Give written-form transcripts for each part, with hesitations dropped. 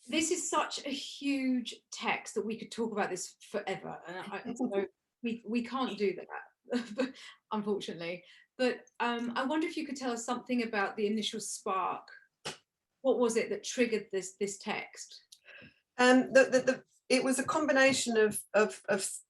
This is such a huge text that we could talk about this forever, and so we can't do that, unfortunately. But I wonder if you could tell us something about the initial spark. What was it that triggered this text? It was a combination of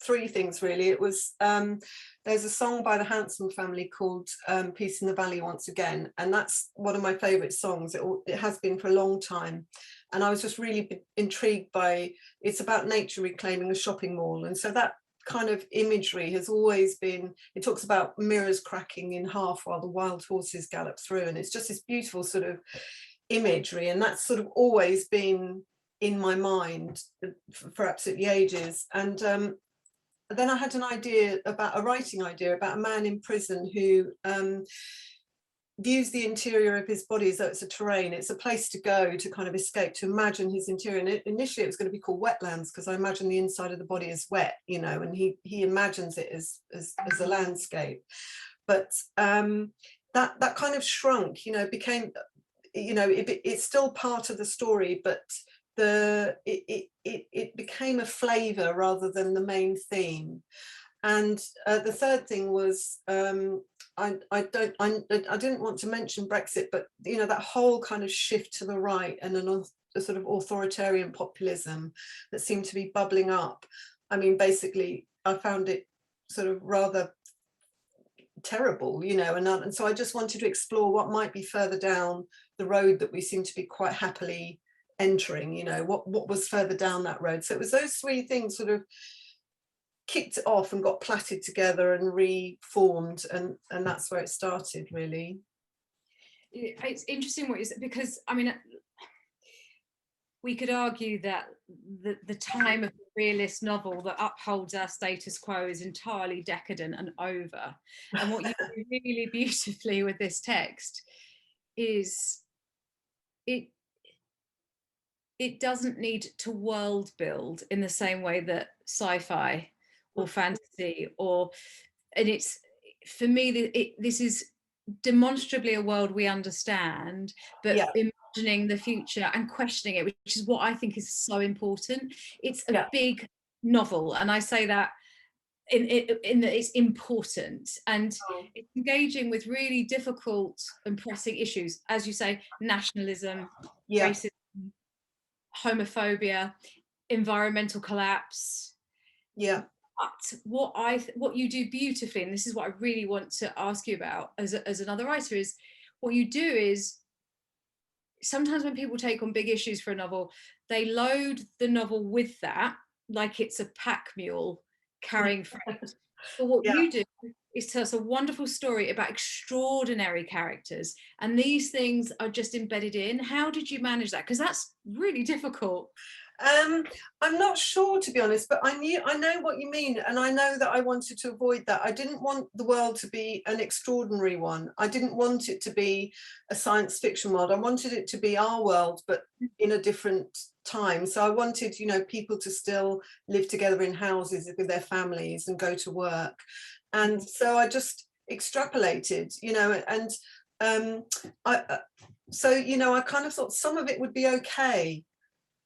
three things, really. It was there's a song by the Hanson family called Peace in the Valley Once Again, and that's one of my favourite songs. It has been for a long time, and I was just really intrigued by, it's about nature reclaiming a shopping mall, and so that kind of imagery has always been, it talks about mirrors cracking in half while the wild horses gallop through, and it's just this beautiful sort of imagery, and that's sort of always been in my mind for absolutely ages. And then I had an idea, about a writing idea about a man in prison who views the interior of his body as though it's a terrain. It's a place to go to kind of escape, to imagine his interior. And initially it was going to be called Wetlands, because I imagine the inside of the body is wet, you know, and he imagines it as a landscape. But that kind of shrunk, you know, became, you know, it's still part of the story, but it became a flavor rather than the main theme. And the third thing was, I didn't want to mention Brexit, but you know, that whole kind of shift to the right and a sort of authoritarian populism that seemed to be bubbling up. I mean, basically, I found it sort of rather terrible, you know, and so I just wanted to explore what might be further down the road that we seem to be quite happily entering, you know, what was further down that road. So it was those three things sort of kicked it off and got plaited together and reformed, and that's where it started, really. It's interesting what you said, because I mean, we could argue that the time of the realist novel that upholds our status quo is entirely decadent and over. And what you do really beautifully with this text is it doesn't need to world build in the same way that sci-fi or fantasy, and it's, for me, this is demonstrably a world we understand, but Yeah. imagining the future and questioning it, which is what I think is so important. It's a big novel, and I say that in that it's important, and it's engaging with really difficult and pressing issues, as you say, nationalism, racism, homophobia, environmental collapse. But what you do beautifully, and this is what I really want to ask you about as another writer, is what you do is, sometimes when people take on big issues for a novel, they load the novel with that like it's a pack mule carrying freight. But what you do is tell us a wonderful story about extraordinary characters, and these things are just embedded in. How did you manage that? Because that's really difficult. I'm not sure, to be honest, but I know what you mean, and I know that I wanted to avoid that. I didn't want the world to be an extraordinary one. I didn't want it to be a science fiction world. I wanted it to be our world, but in a different time. So I wanted, you know, people to still live together in houses with their families and go to work. And so I just extrapolated, you know, and so, you know, I kind of thought some of it would be okay.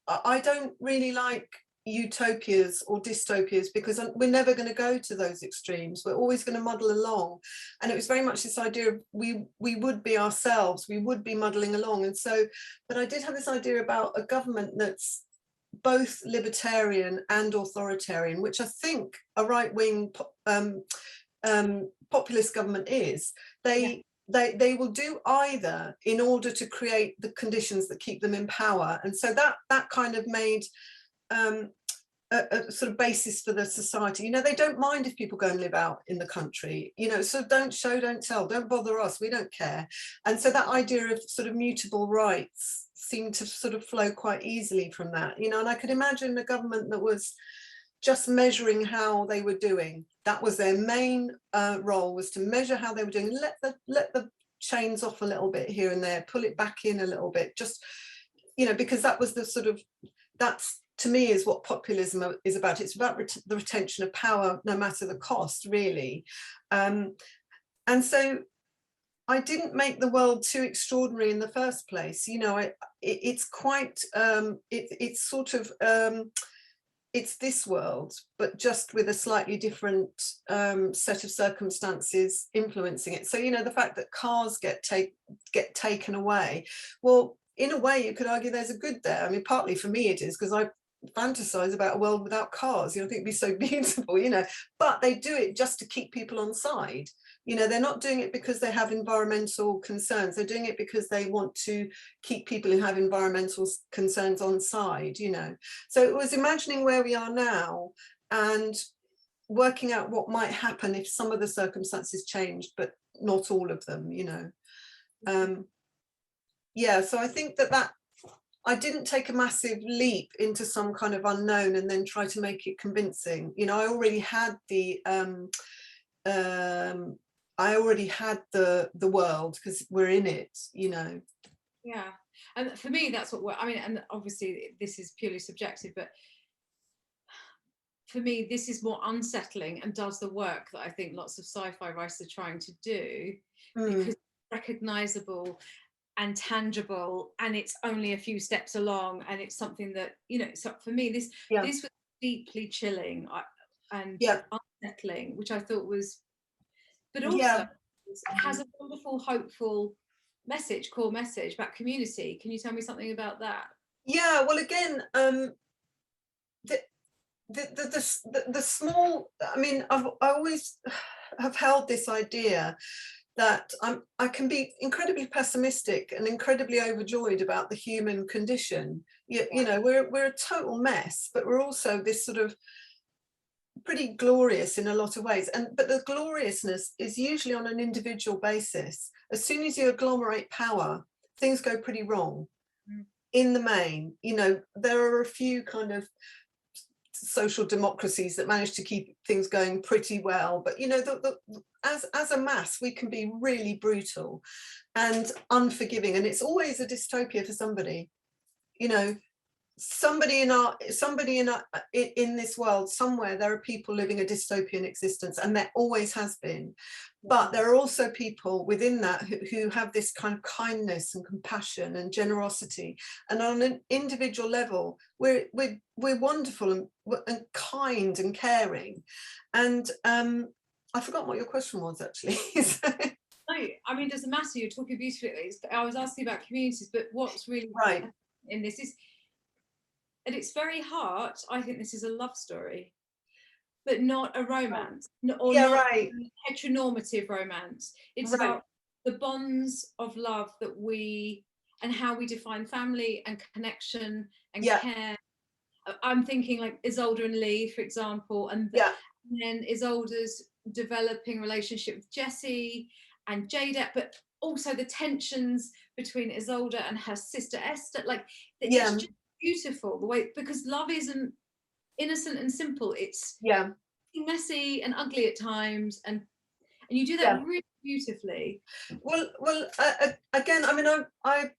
I don't really like utopias or dystopias, because we're never going to go to those extremes. We're always going to muddle along. And it was very much this idea of we would be ourselves, we would be muddling along. And so, but I did have this idea about a government that's both libertarian and authoritarian, which I think a right-wing populist government is. They will do either in order to create the conditions that keep them in power. And so that kind of made a sort of basis for the society. You know, they don't mind if people go and live out in the country, you know, so don't show, don't tell, don't bother us, we don't care. And so that idea of sort of mutable rights seemed to sort of flow quite easily from that, you know. And I could imagine a government that was just measuring how they were doing. That was their main role, was to measure how they were doing, let the chains off a little bit here and there, pull it back in a little bit, just, you know, because that was the sort of, that's, to me, is what populism is about. It's about the retention of power, no matter the cost, really. And so I didn't make the world too extraordinary in the first place. You know, it's quite, it's sort of, it's this world, but just with a slightly different set of circumstances influencing it. So, you know, the fact that cars get taken away, well, in a way, you could argue there's a good there. I mean, partly for me it is, because I fantasize about a world without cars. You know, I think it'd be so beautiful, you know, but they do it just to keep people on side. You know, they're not doing it because they have environmental concerns. They're doing it because they want to keep people who have environmental concerns on side, you know. So it was imagining where we are now and working out what might happen if some of the circumstances changed, but not all of them, you know. Yeah, so I think that I didn't take a massive leap into some kind of unknown and then try to make it convincing. You know, I already had the world, because we're in it, you know. Yeah, and for me that's what I mean, and obviously this is purely subjective, but for me this is more unsettling and does the work that I think lots of sci-fi writers are trying to do, because it's recognizable and tangible, and it's only a few steps along, and it's something that, you know, so for me this was deeply chilling and unsettling, which I thought was, but also has a wonderful, hopeful message, core message about community. Can you tell me something about that? Yeah, well, again, the small, I mean, I always have held this idea that I can be incredibly pessimistic and incredibly overjoyed about the human condition. You know, we're a total mess, but we're also this sort of pretty glorious in a lot of ways. But the gloriousness is usually on an individual basis. As soon as you agglomerate power, things go pretty wrong. In the main, you know, there are a few kind of social democracies that manage to keep things going pretty well, but you know, as a mass we can be really brutal and unforgiving, and it's always a dystopia for somebody, you know. Somebody in this world somewhere, there are people living a dystopian existence, and there always has been. But there are also people within that who have this kind of kindness and compassion and generosity, and on an individual level we're wonderful and kind and caring. And I forgot what your question was actually. I mean, doesn't matter, you're talking beautifully. I was asking about communities, but what's really right in this is, at its very heart, I think this is a love story, but not a romance, or not a heteronormative romance. It's about the bonds of love that we, and how we define family and connection and care. I'm thinking like Isolde and Lee, for example, and then Isolde's developing relationship with Jesse and Jada, but also the tensions between Isolde and her sister Esther. Like, it's just beautiful the way, because love isn't innocent and simple, it's messy and ugly at times, and you do that really beautifully. Well, again, I mean, I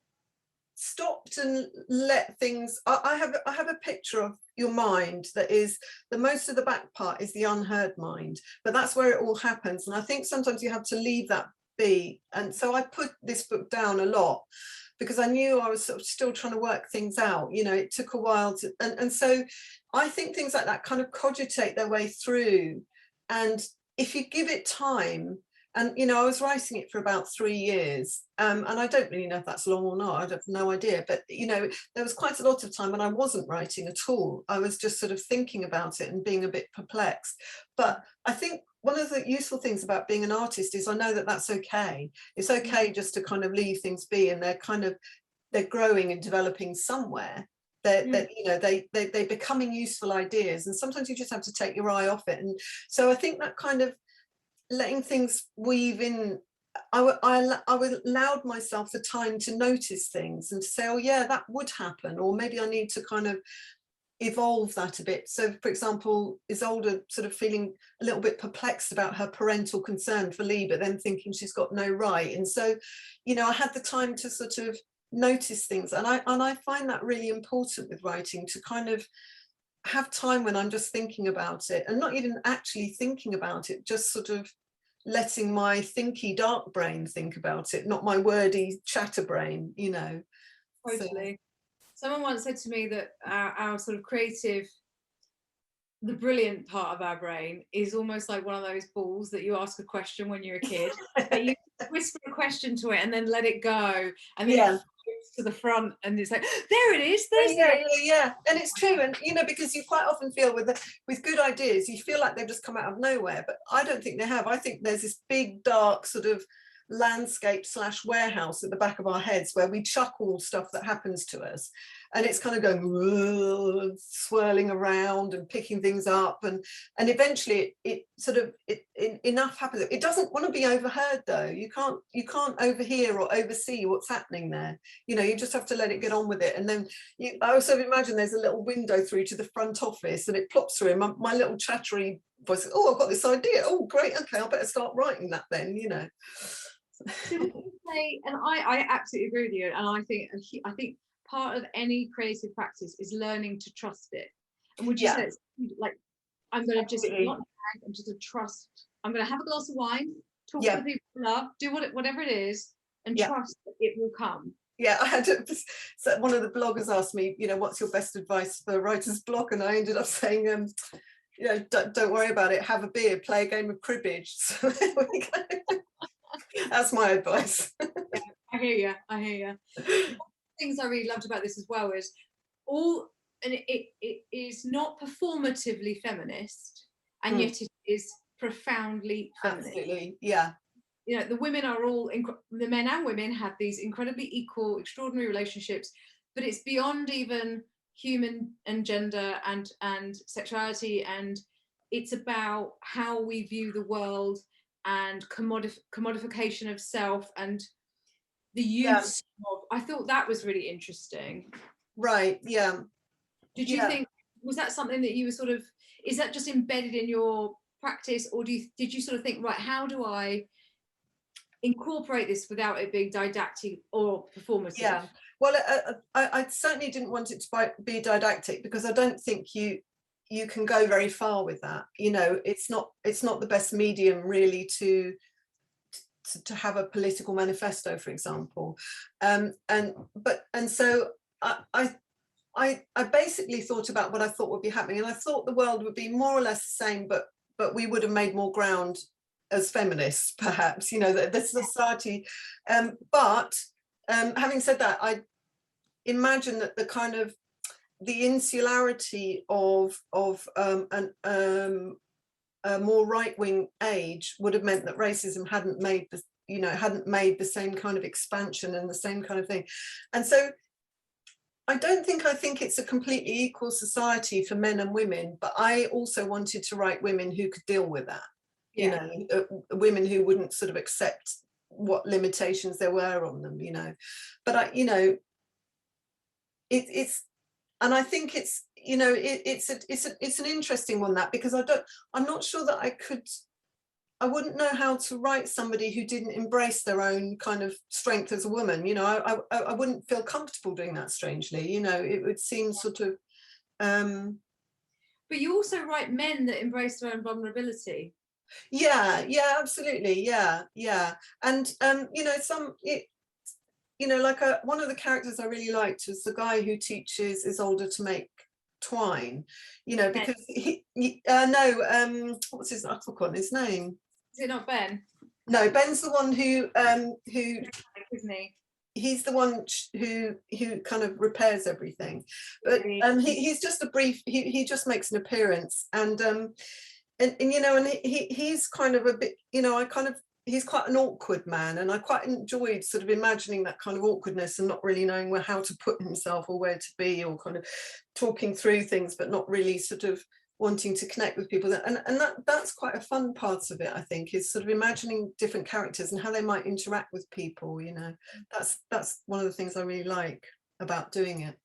stopped and let things, I have a picture of your mind that is, the most of the back part is the unheard mind, but that's where it all happens, and I think sometimes you have to leave that be. And so I put this book down a lot because I knew I was sort of still trying to work things out. You know, it took a while to, and so I think things like that kind of cogitate their way through, and if you give it time. And, you know, I was writing it for about 3 years, and I don't really know if that's long or not, I have no idea, but, you know, there was quite a lot of time when I wasn't writing at all. I was just sort of thinking about it and being a bit perplexed. But I think one of the useful things about being an artist is I know that that's okay. It's okay just to kind of leave things be, and they're growing and developing somewhere. They're becoming useful ideas, and sometimes you just have to take your eye off it. And so I think that kind of letting things weave in, I allowed myself the time to notice things and to say, oh yeah, that would happen, or maybe I need to kind of evolve that a bit. So for example, Isolde sort of feeling a little bit perplexed about her parental concern for Lee, but then thinking she's got no right. And so, you know, I had the time to sort of notice things, and I find that really important with writing, to kind of have time when I'm just thinking about it, and not even actually thinking about it, just sort of letting my thinky dark brain think about it, not my wordy chatter brain, you know. Totally. So, someone once said to me that our sort of creative, the brilliant part of our brain is almost like one of those balls that you ask a question when you're a kid. That you whisper a question to it and then let it go, and then it floats to the front, and it's like, there it is. Yeah. And it's true, and you know, because you quite often feel with good ideas, you feel like they've just come out of nowhere, but I don't think they have. I think there's this big dark sort of landscape / warehouse at the back of our heads where we chuck all stuff that happens to us, and it's kind of going swirling around and picking things up, and eventually enough happens. It doesn't want to be overheard though. You can't overhear or oversee what's happening there. You know, you just have to let it get on with it. And then I also imagine there's a little window through to the front office, and it plops through, and my little chattery voice, oh, I've got this idea, oh great, okay, I better start writing that then, you know. So would you say, and I absolutely agree with you, and I think part of any creative practice is learning to trust it. And would you say it's like, I'm going to just not drag, I'm just to trust, I'm going to have a glass of wine, talk to the people I love, do whatever it is, and trust that it will come? Yeah, I had so one of the bloggers asked me, you know, what's your best advice for writer's block, and I ended up saying, you know, don't worry about it, have a beer, play a game of cribbage. So there we go. That's my advice. Yeah, I hear you. One of the things I really loved about this as well is it is not performatively feminist, and yet it is profoundly feminist. Absolutely, yeah. You know, the women are all, the men and women have these incredibly equal, extraordinary relationships, but it's beyond even human and gender and sexuality, and it's about how we view the world and commodification of self and the use of. I thought that was really interesting. Right, yeah. Did you think, was that something that you were sort of, is that just embedded in your practice, or did you sort of think, right, how do I incorporate this without it being didactic or performative? Yeah, well, I certainly didn't want it to be didactic, because I don't think you can go very far with that. You know, it's not the best medium really to have a political manifesto, for example. So I basically thought about what I thought would be happening, and I thought the world would be more or less the same, but we would have made more ground as feminists, perhaps, you know, the society. But having said that, I imagine that the kind of the insularity of a more right-wing age would have meant that racism hadn't made the same kind of expansion and the same kind of thing. And so I think it's a completely equal society for men and women, but I also wanted to write women who could deal with that. You know, women who wouldn't sort of accept what limitations there were on them, you know. But it's and I think it's, you know, it's an interesting one, that, because I'm not sure that I wouldn't know how to write somebody who didn't embrace their own kind of strength as a woman. You know, I wouldn't feel comfortable doing that, strangely. You know, it would seem sort of but you also write men that embrace their own vulnerability. Yeah, absolutely, yeah. And you know, you know, like one of the characters I really liked was the guy who teaches Isolde to make twine, you know, because what's his, I've forgotten his name. Is it not Ben? No, Ben's the one who isn't he? He's the one who kind of repairs everything, but he's just a brief, he just makes an appearance, and you know, and he's kind of a bit, you know, he's quite an awkward man, and I quite enjoyed sort of imagining that kind of awkwardness and not really knowing how to put himself or where to be, or kind of talking through things but not really sort of wanting to connect with people. And that's quite a fun part of it, I think, is sort of imagining different characters and how they might interact with people, you know. That's one of the things I really like about doing it.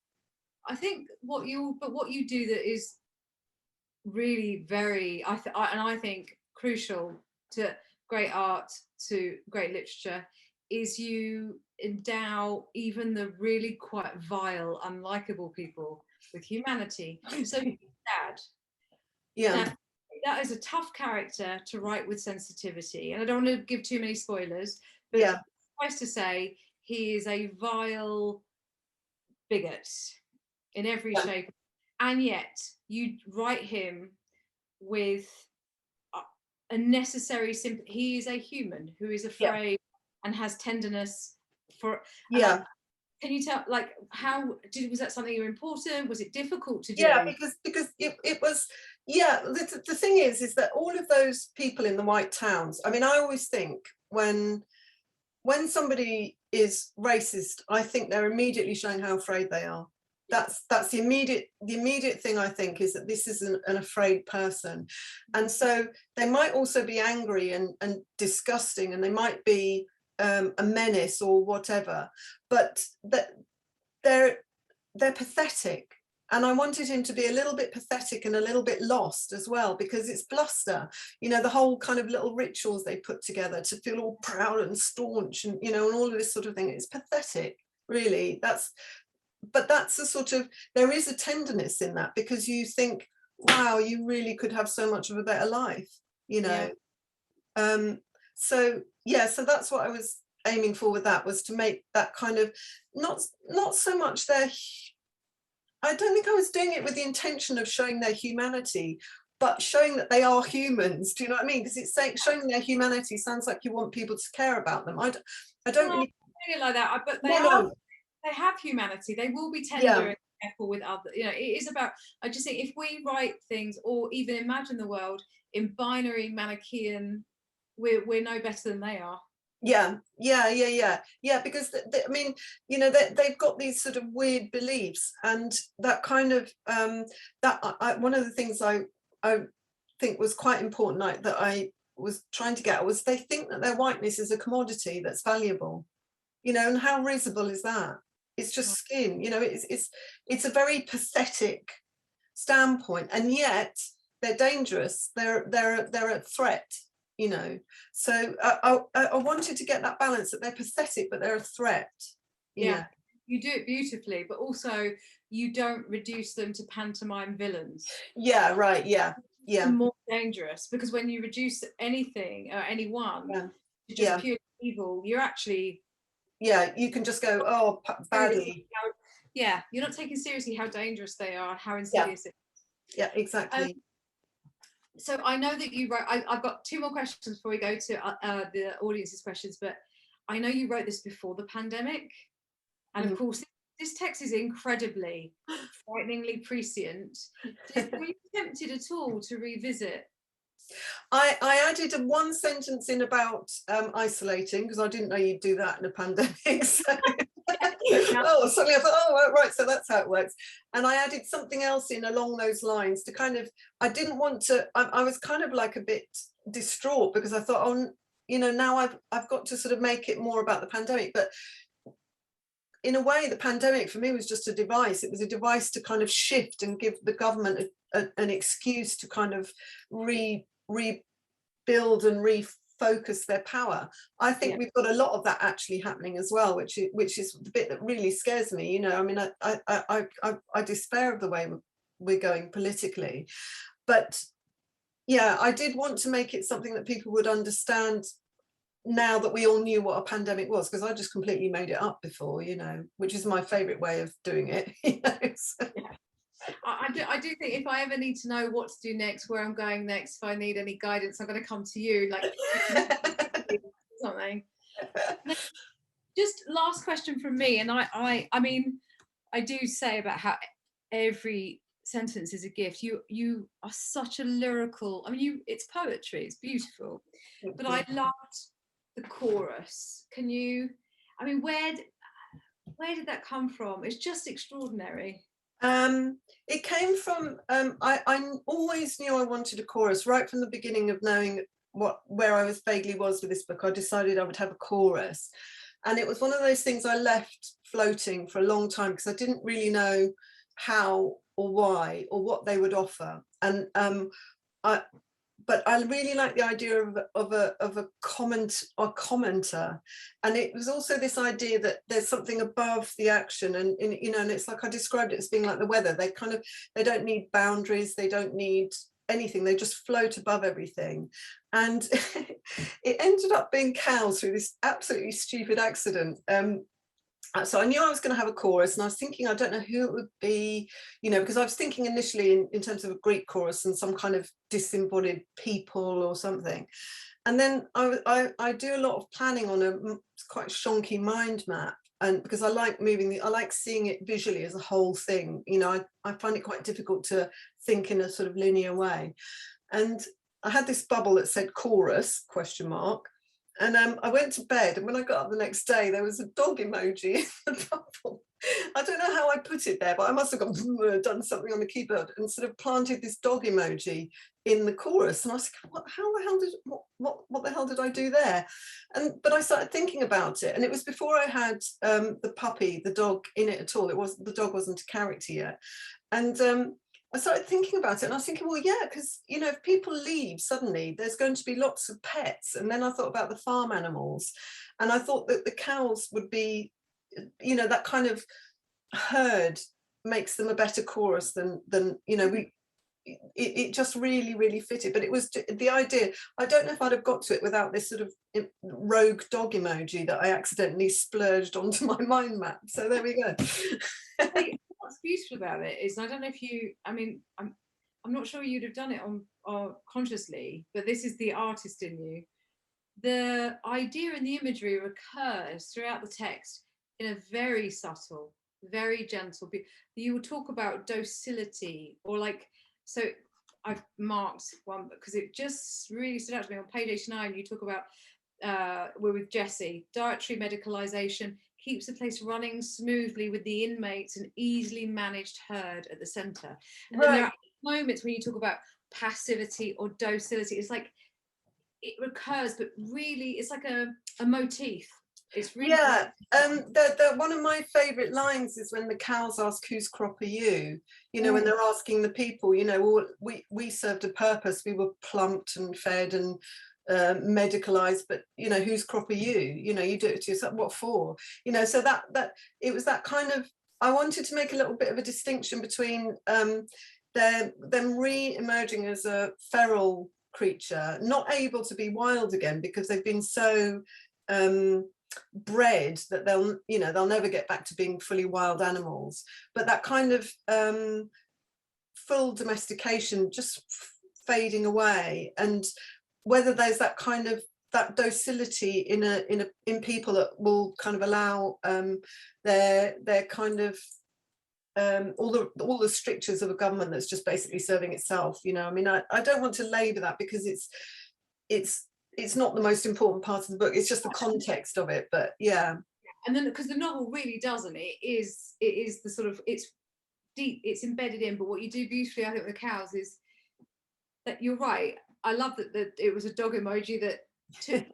I think what you do that is really very, I think crucial to great art, to great literature, is you endow even the really quite vile, unlikable people with humanity. So dad, that is a tough character to write with sensitivity, and I don't want to give too many spoilers, but Yeah. suffice to say, he is a vile bigot in every shape, and yet you write him with a necessary sympathy. He is a human who is afraid and has tenderness for. Can you tell, like, was that something important? Was it difficult to do? Yeah, because it was, the thing is that all of those people in the white towns, I mean, I always think when somebody is racist, I think they're immediately showing how afraid they are. That's the immediate thing I think, is that this is an afraid person. And so they might also be angry and disgusting, and they might be a menace or whatever, but that they're pathetic. And I wanted him to be a little bit pathetic and a little bit lost as well, because it's bluster, you know, the whole kind of little rituals they put together to feel all proud and staunch, and, you know, and all of this sort of thing. It's pathetic, really. But that's a sort of, there is a tenderness in that, because you think, wow, you really could have so much of a better life, you know. So that's what I was aiming for with that, was to make that kind of, not so much I don't think I was doing it with the intention of showing their humanity, but showing that they are humans. Do you know what I mean? Because it's saying, showing their humanity sounds like you want people to care about them. I don't really it like that, but they have humanity. They will be tender and careful with others. You know, it is about, I just think if we write things or even imagine the world in binary Manichaean, we're no better than they are. Because I mean, you know, they've got these sort of weird beliefs, and that kind of one of the things I think was quite important, that I was trying to get, was they think that their whiteness is a commodity that's valuable, you know. And how risible is that? It's just skin, you know. It's a very pathetic standpoint, and yet they're dangerous. They're a threat, you know. So I wanted to get that balance, that they're pathetic but they're a threat, you know. You do it beautifully, but also you don't reduce them to pantomime villains. More dangerous, because when you reduce anything or anyone to just pure evil, you're actually you can just go, oh, badly. You're not taking seriously how dangerous they are, how insidious it is. Exactly. So I know that you wrote, I've got two more questions before we go to the audience's questions, but I know you wrote this before the pandemic. And of course, this text is incredibly, frighteningly prescient. Were you tempted at all to revisit? I added one sentence in about isolating, because I didn't know you'd do that in a pandemic. So. Suddenly I thought, oh, right, so that's how it works. And I added something else in along those lines to kind of, I didn't want to, I was kind of like a bit distraught, because I thought, oh, you know, now I've got to sort of make it more about the pandemic. But in a way, the pandemic for me was just a device. It was a device to kind of shift and give the government an excuse to kind of rebuild and refocus their power. I think we've got a lot of that actually happening as well, which is the bit that really scares me. You know, I mean, I despair of the way we're going politically. But yeah, I did want to make it something that people would understand now that we all knew what a pandemic was, because I just completely made it up before, you know, which is my favorite way of doing it. You know, so. I do think if I ever need to know what to do next, where I'm going next, if I need any guidance, I'm going to come to you, like something. Just last question from me, and I mean, I do say about how every sentence is a gift. You are such a lyrical, I mean, it's poetry, it's beautiful. But I loved the chorus. Can you, I mean, where did that come from? It's just extraordinary. It came from, I always knew I wanted a chorus right from the beginning of knowing where I was vaguely was with this book. I decided I would have a chorus, and it was one of those things I left floating for a long time, because I didn't really know how or why or what they would offer. And but I really like the idea of a commenter, and it was also this idea that there's something above the action, and you know, and it's like I described it as being like the weather. They don't need boundaries, they don't need anything, they just float above everything. And it ended up being cows through this absolutely stupid accident. So I knew I was going to have a chorus, and I was thinking, I don't know who it would be, you know, because I was thinking initially in terms of a Greek chorus and some kind of disembodied people or something. And then I do a lot of planning on a quite shonky mind map, and because I like I like seeing it visually as a whole thing. You know, I find it quite difficult to think in a sort of linear way. And I had this bubble that said chorus ? And I went to bed, and when I got up the next day, there was a dog emoji in the bubble. I don't know how I put it there, but I must have done something on the keyboard and sort of planted this dog emoji in the chorus. And I was like, what the hell did I do there? But I started thinking about it, and it was before I had the puppy, the dog, in it at all. The dog wasn't a character yet. And I started thinking about it, and I was thinking, well, yeah, because, you know, if people leave suddenly, there's going to be lots of pets. And then I thought about the farm animals, and I thought that the cows would be, you know, that kind of herd makes them a better chorus than you know, it just really, really fitted. But it was the idea. I don't know if I'd have got to it without this sort of rogue dog emoji that I accidentally splurged onto my mind map. So there we go. What's beautiful about it is, I don't know if you, I mean, I'm not sure you'd have done it on consciously, but this is the artist in you. The idea and the imagery recurs throughout the text in a very subtle, very gentle. You will talk about docility, or like, so I've marked one because it just really stood out to me. On page 89, you talk about, we're with Jessie, dietary medicalisation keeps the place running smoothly with the inmates and easily managed herd at the centre. And then there are moments when you talk about passivity or docility. It's like it recurs, but really it's like a motif. It's really one of my favourite lines is when the cows ask, whose crop are you? You know, when they're asking the people, you know, well, we served a purpose, we were plumped and fed and medicalized, but, you know, whose crop are you? You know, you do it to yourself, what for? You know, so that it was that kind of, I wanted to make a little bit of a distinction between them re-emerging as a feral creature, not able to be wild again because they've been so bred that they'll never get back to being fully wild animals, but that kind of full domestication just fading away, and whether there's that kind of that docility in people that will kind of allow their kind of all the strictures of a government that's just basically serving itself. You know, I mean, I don't want to labour that because it's not the most important part of the book. It's just the context of it. But yeah. And then because the novel really doesn't, it is the sort of, it's deep, it's embedded in. But what you do beautifully, I think, with the cows is that you're right. I love that it was a dog emoji that took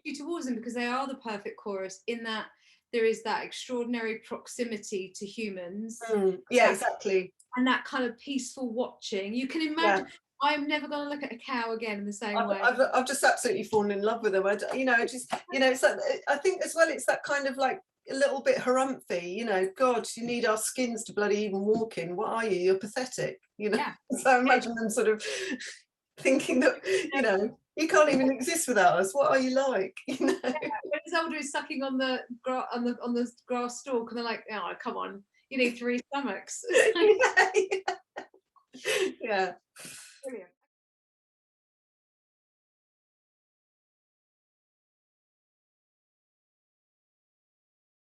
you towards them, because they are the perfect chorus in that there is that extraordinary proximity to humans. Exactly. And that kind of peaceful watching. You can imagine. Yeah. I'm never going to look at a cow again in the same way. I've just absolutely fallen in love with them. It's like, I think as well, it's that kind of like a little bit harumphy, you know, God, you need our skins to bloody even walk in. What are you? You're pathetic, you know. Yeah. So I imagine them sort of thinking that, you know, you can't even exist without us. What are you like? You know. Yeah. When his older is sucking on the grass stalk, and they're like, oh, come on, you need 3 stomachs. Yeah.